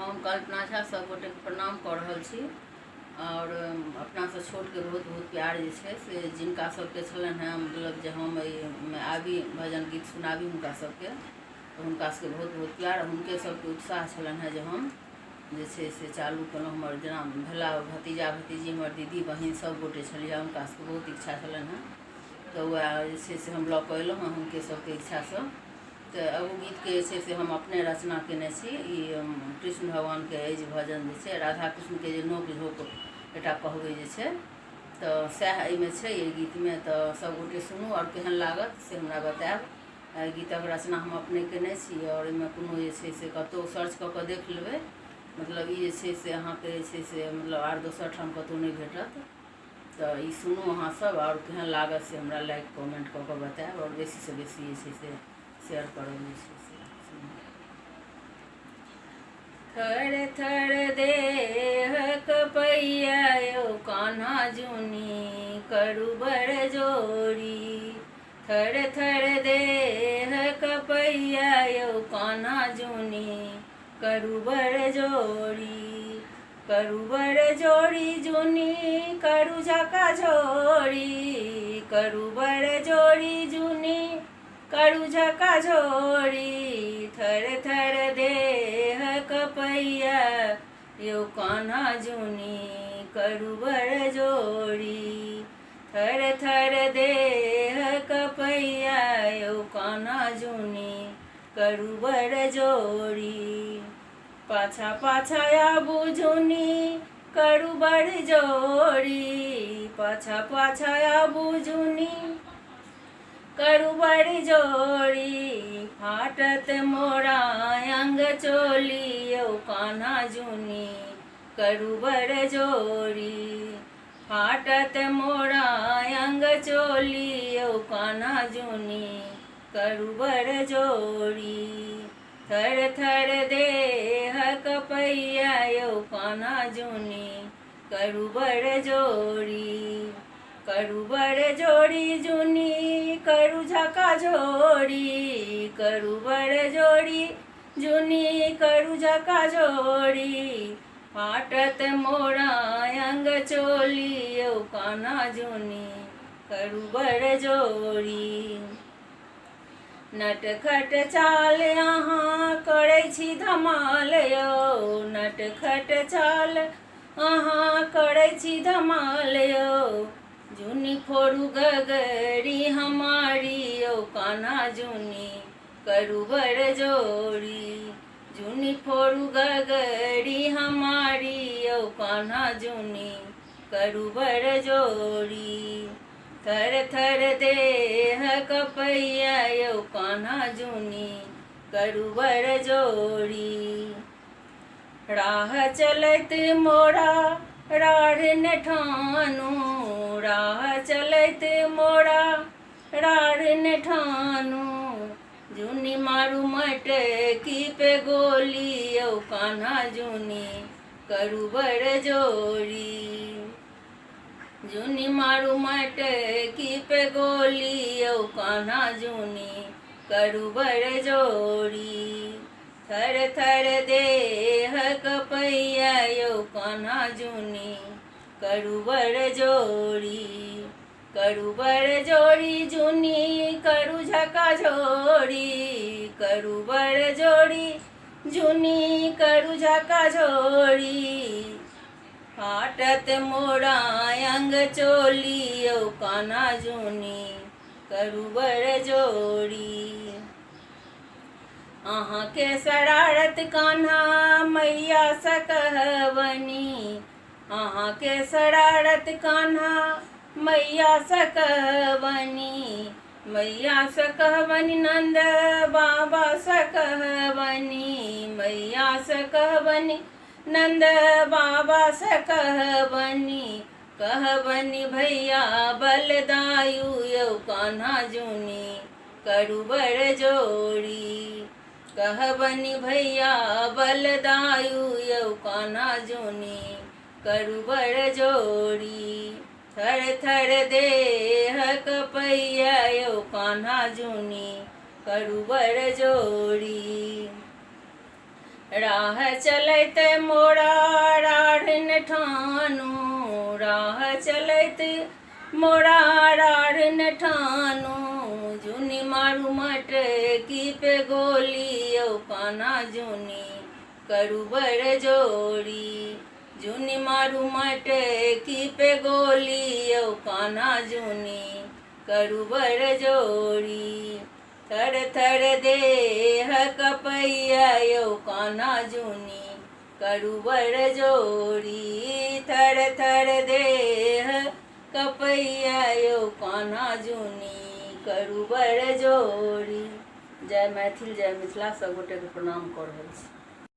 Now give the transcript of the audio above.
हम कल्पना झा सब गोटे प्रणाम कऽ रहल छी और अपना से छोट के बहुत बहुत प्यार जे छै से जिनका सबके छलन है मतलब जे हम एहिमे आबी भजन गीत सुनाबी हुनका सबके तो हुनका सबके बहुत बहुत प्यार हुनके सबके उत्साह छलन है जे हम जे छै से चालू केलहुँ। हमर जेना भेला भतीजा भतीजी हमर दीदी बहिन सब गोटे छलिए हुनका सबके बहुत इच्छा छलन है तो वह जे छै से हम लऽ कऽ अयलहुँ हँ हुनके सबके इच्छासँ। तो एगो गीत के से हम अपने रचना केने छी कृष्ण भगवान के जे भजन जे छै राधा कृष्ण के जे नोक झोंक एकटा कहबै जे छै तो सएह एहिमे छै एहि गीतमे। तो सब गोटे सुनू और केहन लागत से हमरा बतायब। गीतक रचना हम अपने केने छी और एहिमे कोनो जे छै से कतौ सर्च कऽ कऽ देख लेबै मतलब ई जे छै से अहाँके जे छै से मतलब आर दोसर ठाम कतौ नहीं भेटत। तो ई सुनू अहाँ सब और केहन लागत से हमरा लाइक कमेंट कऽ कऽ बतायब और बेसी से बेसी जे छै से शेयर करब जे छै से। थर थर देह कपैया यौ कान्हा जुनी करू बड़ जोड़ी। थर थर देह कपैया यौ कान्हा जुनी करू बड़ जोड़ी। करू बड़ जोड़ी जुनी करू झका झोड़ी। करू बड़ जोड़ी जुनी करू झका झोड़ी। थर थर देह कपैया यौ कान्हा जुनी करू बड़ जोड़ी। थर थर देह कपैया यौ कान्हा जुनी करू बड़ जोड़ी। पाछा पाछा आबू जुनी करू बड़ जोड़ी। पाछा पाछा आबू जुनी करू बड़ जोड़ी। फाटत मोरा अंग चोली यौ कान्हा जुनी करू बड़ जोड़ी। फाटत मोरा अंग चोली यौ कान्हा जुनी करू बड़ जोड़ी। थर थर देह कपैया यौ कान्हा जुनी करू बड़ जोड़ी। करू बड़ जोड़ी जुनी करू झका झोड़ी। करू बड़ जोड़ी जुनी करू झका झोड़ी। फाटत मोरा अंग चोली यौ कान्हा जुनी करू बड़ जोड़ी। नटखट चाल अहाँ करै छी धमाल यौ। नटखट चाल अहाँ करै छी धमाल यौ। जुनी फोड़ू गगरी हमारी यौ कान्हा जुनी करू बड़ जोड़ी। जुनी फोड़ू गगरी हमारी यौ कान्हा जुनी करू बड़ जोड़ी। थर थर देह कपैया यौ कान्हा जुनी करू बड़ जोड़ी। राह चलैत मोरा राढ़ ने ठानू। राह चलैत मोरा राढ़ ने ठानू। जुनी मारू मटकी पे गोली यौ कान्हा जुनी करू बड़ जोड़ी। जुनी मारू मटकी पे गोली यौ कान्हा जुनी करू बड़ जोड़ी। थर थर देह कपैया यौ कान्हा जुनी करू बड़ जोड़ी। करू बड़ जोड़ी जुनी करू झका झोड़ी। करू बड़ जोड़ी जुनी करू झका झोड़ी। फाटत मोरा अंग चोली यौ कान्हा जुनी करू बड़ जोड़ी। अहाँ के शरारत कान्हा मैया सँ कहबनी। अहाँ के शरारत कान्हा मैया सँ कहबनी। मैया सँ कहबनी नंद बाबा सँ कहबनी। मैया सँ कहबनी नंद बाबा सँ कहबनी। कहबनी भैया बलदायु यौ कान्हा जुनी करू बड़ जोड़ी। कहबनी भैया बलदायु यौ कान्हा जुनी करू बड़ जोड़ी। थर थर देह कपैया यौ कान्हा जुनी करू बड़ जोड़ी। राह चलैत मोरा राढ़न ठानू, राह चलैत मोरा राढ़न ठानू, जुनी मारू मटकी पे गोली औ कान्हा जुनी करू बड़ जोड़ी, जुनी मारू मटकी पे गोली औ कान्हा जुनी करू बड़ जोड़ी, थर थर देह कपैया यौ कान्हा जुनी करू बड़ जोड़ी, थर थर देह कपैया यौ कान्हा जुनी करू बड़ जोड़ी। जय मैथिल जय मिथिला, सब गोटे के प्रणाम कऽ रहल छी।